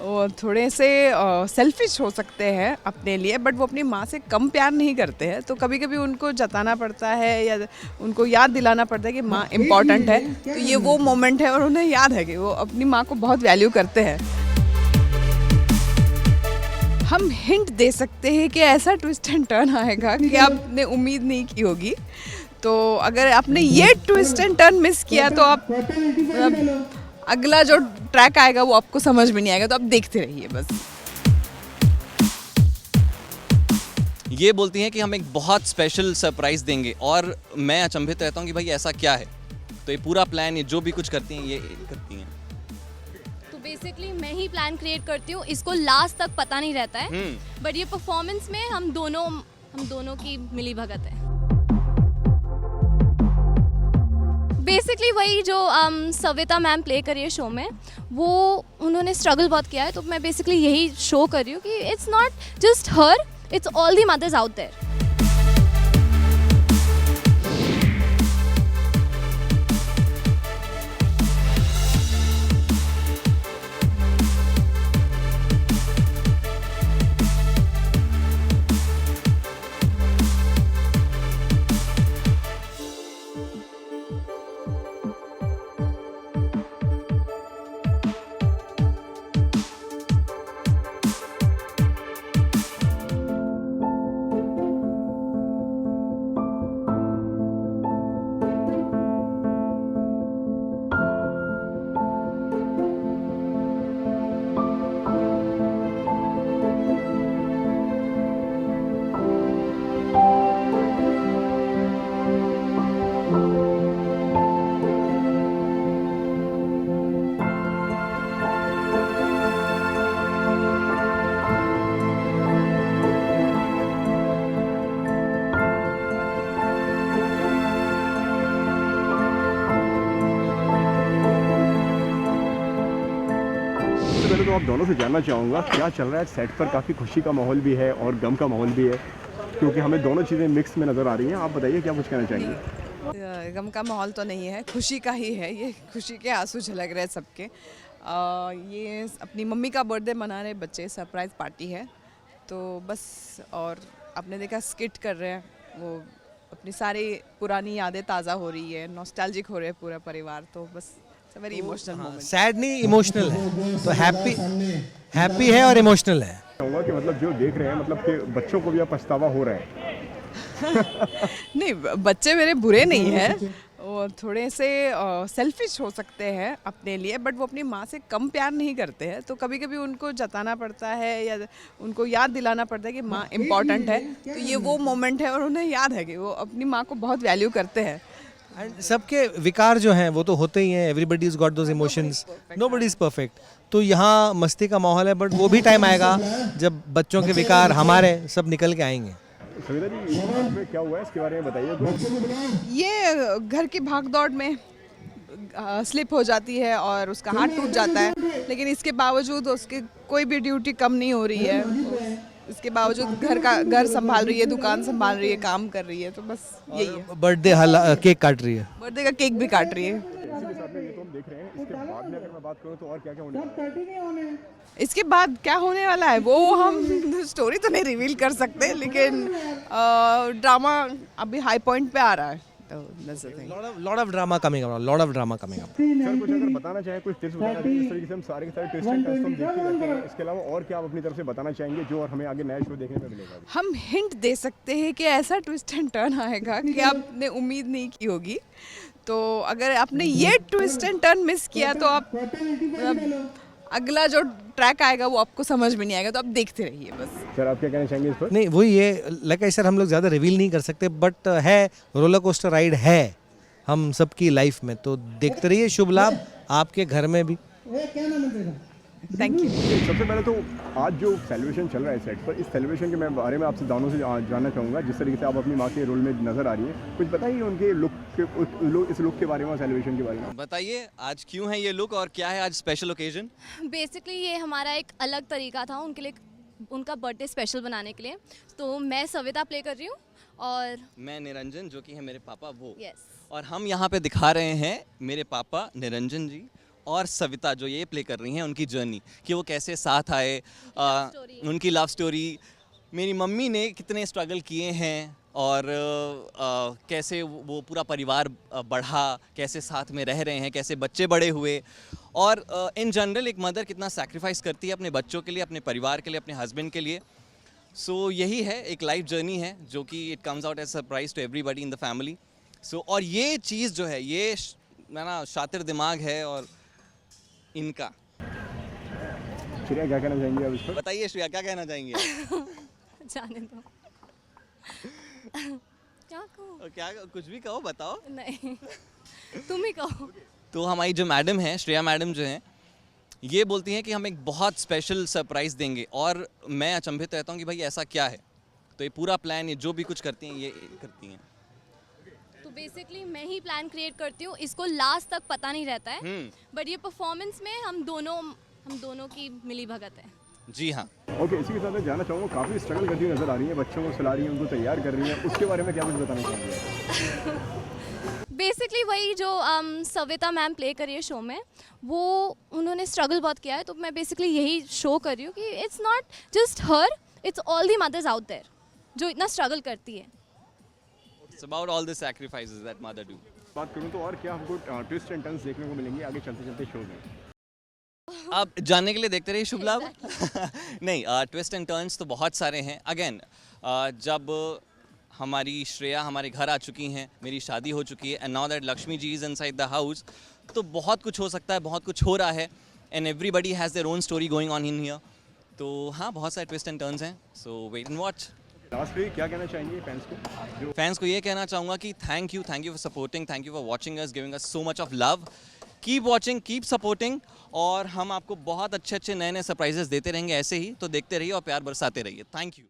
वो थोड़े से सेल्फिश हो सकते हैं अपने लिए, बट वो अपनी माँ से कम प्यार नहीं करते हैं, तो कभी कभी उनको जताना पड़ता है या उनको याद दिलाना पड़ता है कि माँ इम्पॉर्टेंट है। तो ये वो मोमेंट है और उन्हें याद है कि वो अपनी माँ को बहुत वैल्यू करते हैं। हम हिंट दे सकते हैं कि ऐसा ट्विस्ट एंड टर्न आएगा कि आपने उम्मीद नहीं की होगी। तो अगर आपने ये ट्विस्ट एंड टर्न मिस किया तो आप अगला जो ट्रैक आएगा वो आपको समझ में नहीं आएगा, तो आप देखते रहिए बस। ये बोलती हैं कि हम एक बहुत स्पेशल सरप्राइज देंगे और मैं अचंभित रहता हूँ कि भाई ऐसा क्या है। तो ये पूरा प्लान, ये जो भी कुछ करती हैं ये करती हैं। तो बेसिकली मैं ही प्लान क्रिएट करती हूँ, इसको लास्ट तक पता नहीं रहता है, बट ये परफॉर्मेंस में हम दोनों की मिली भगत है। बेसिकली वही जो सविता मैम प्ले करी है शो में, वो उन्होंने स्ट्रगल बहुत किया है, तो मैं बेसिकली यही शो कर रही हूँ कि it's not just her, it's all the mothers out there. पहले तो आप दोनों से जानना चाहूँगा क्या चल रहा है सेट पर। काफ़ी खुशी का माहौल भी है और गम का माहौल भी है, क्योंकि हमें दोनों चीज़ें मिक्स में नज़र आ रही हैं। आप बताइए क्या कुछ कहना चाहेंगे। गम का माहौल तो नहीं है, खुशी का ही है। ये खुशी के आंसू झलक रहे हैं सबके। ये अपनी मम्मी का बर्थडे मना रहे बच्चे, सरप्राइज़ पार्टी है तो बस। और आपने देखा स्किट कर रहे हैं, वो अपनी सारी पुरानी यादें ताज़ा हो रही है, नॉस्टैल्जिक हो रहे हैं पूरा परिवार। तो बस वेरी इमोशनल मोमेंट। सैड नहीं, इमोशनल है, तो हैप्पी है और इमोशनल है। कहूँगा कि मतलब जो देख रहे हैं, मतलब कि बच्चों को भी अब पछतावा हो रहा है। नहीं, बच्चे मेरे बुरे नहीं हैं, वो थोड़े से सेल्फिश हो सकते हैं अपने लिए, बट वो अपनी माँ से कम प्यार नहीं करते हैं। तो कभी कभी उनको जताना पड़ता है या उनको याद दिलाना पड़ता है कि माँ इम्पॉर्टेंट है। तो ये वो मोमेंट है और उन्हें याद है कि वो अपनी माँ को बहुत वैल्यू करते हैं। एंड सबके विकार जो हैं वो तो होते ही हैं, everybody is got those emotions, nobody is perfect. तो यहाँ मस्ती का माहौल है, बट वो भी टाइम आएगा जब बच्चों के विकार हमारे सब निकल के आएंगे। सविता जी, में क्या हुआ है इसके बारे में बताइए। ये घर की भाग दौड़ में स्लिप हो जाती है और उसका हाथ टूट जाता है, लेकिन इसके बावजूद उसकी कोई भी ड्यूटी कम नहीं हो रही है। इसके बावजूद घर संभाल रही है, दुकान संभाल रही है, काम कर रही है। तो बस यही है। बर्थडे केक काट रही है, बर्थडे का केक भी काट रही है। इसी के साथ में ये तो हम देख रहे हैं, इसके बाद में अगर मैं बात करूँ तो और क्या क्या होने वाला है? इसके बाद क्या होने वाला है वो हम स्टोरी तो नहीं रिवील कर सकते, लेकिन ड्रामा अभी हाई पॉइंट पे आ रहा है। तो lot of drama coming up, lot of drama coming up. Sir कुछ अगर बताना चाहें, कुछ टिप्स बताना चाहें, इस तरीके से हम सारे के सारे ट्विस्ट एंड टर्न्स हम देखते रहते हैं। इसके अलावा और क्या आप अपनी तरफ से बताना चाहेंगे जो और हमें आगे नया शो देखने को मिलेगा? हम हिंट दे सकते हैं कि ऐसा ट्विस्ट एंड टर्न आएगा कि आपने उम्मीद नहीं की होगी। तो अगर आपने ये ट्विस्ट एंड टर्न मिस किया तो आप अगला जो ट्रैक आएगा वो आपको समझ में नहीं आएगा, तो आप देखते रहिए बस। सर आप क्या कहना चाहेंगे इस पर? नहीं, वही ये लाइक सर हम लोग ज़्यादा रिवील नहीं कर सकते, बट है रोलर कोस्टर राइड है हम सबकी लाइफ में, तो देखते रहिए। शुभ लाभ आपके घर में भी। Thank you. सबसे पहले तो आज जो सेलिब्रेशन चल रहा है सेट पर, इस सेलिब्रेशन के मैं बारे में आपसे दोनों से जानना चाहूँगा। जिस तरीके से आप अपनी माँ के रोल में नज़र आ रही है, कुछ बताइए उनके इस लुक के बारे में, सेलिब्रेशन के बारे में बताइए आज क्यों है ये लुक और क्या है आज स्पेशल ओकेजन। बेसिकली ये हमारा एक अलग तरीका था उनके लिए, उनका बर्थडे स्पेशल बनाने के लिए। तो मैं सविता प्ले कर रही हूँ और मैं निरंजन, जो कि है मेरे पापा वो। यस। और हम यहाँ पे दिखा रहे हैं मेरे पापा निरंजन जी और सविता जो ये प्ले कर रही हैं उनकी जर्नी कि वो कैसे साथ आए, उनकी लव स्टोरी, मेरी मम्मी ने कितने स्ट्रगल किए हैं और कैसे वो पूरा परिवार बढ़ा, कैसे साथ में रह रहे हैं, कैसे बच्चे बड़े हुए और इन जनरल एक मदर कितना सैक्रिफाइस करती है अपने बच्चों के लिए, अपने परिवार के लिए, अपने हस्बैंड के लिए। सो यही है, एक लाइफ जर्नी है जो कि it comes out as surprise to everybody in the family. So और ये चीज़ जो है ये ना शातिर दिमाग है और इनका। श्रेया क्या कहना चाहेंगे आप इस पर? बताइए श्रेया क्या कहना चाहेंगे? जाने दो। क्या कहूँ? क्या कुछ भी कहो, बताओ। नहीं, तुम ही कहो। तो हमारी जो मैडम है, श्रेया मैडम जो हैं, ये बोलती हैं कि हम एक बहुत स्पेशल सरप्राइज़ देंगे और मैं अचंभित रहता हूँ कि भाई ऐसा क्या है। तो ये पूरा प्लान, ये जो भी कुछ करती हैं ये करती हैं। तो बेसिकली मैं ही प्लान क्रिएट करती हूँ, इसको लास्ट तक पता नहीं रहता है, बट ये परफॉर्मेंस में हम दोनों की मिली भगत है। जी हाँ। ओके, इसी के साथ मैं जानना चाहूँगा, काफ़ी स्ट्रगल करती हुई नजर आ रही है, बच्चों को सुला रही हैं, उनको तैयार कर रही हैं, उसके बारे में क्या कुछ बताना चाहेंगे? बेसिकली वही जो सविता मैम प्ले करी है शो में, वो उन्होंने स्ट्रगल बहुत किया है, तो मैं बेसिकली यही शो कर रही हूँ कि it's not just her, it's all the mothers out there जो इतना स्ट्रगल करती है। It's about all the sacrifices that mother do. बात करूँ तो और क्या हमको ट्विस्ट एंड टर्न्स देखने को मिलेंगे आगे चलते चलते शो में? आप जानने के लिए देखते रहिए शुभ लाभ। नहीं, ट्विस्ट एंड टर्न्स तो बहुत सारे हैं। अगेन जब हमारी श्रेया हमारे घर आ चुकी हैं, मेरी शादी हो चुकी है, and now that Lakshmi ji is inside the house, तो बहुत कुछ हो सकता है, बहुत कुछ हो रहा है, and everybody has their own story going on in here. तो हाँ, बहुत सारे ट्विस्ट एंड टर्न्स हैं, सो वेट एंड वॉच। लास्टली क्या कहना चाहेंगे फैंस को? फैंस को ये कहना चाहूँगा कि thank you for supporting, thank you for watching us, giving us so much of love. Keep watching, keep supporting, और हम आपको बहुत अच्छे अच्छे नए नए सरप्राइजेस देते रहेंगे ऐसे ही। तो देखते रहिए और प्यार बरसाते रहिए। Thank you.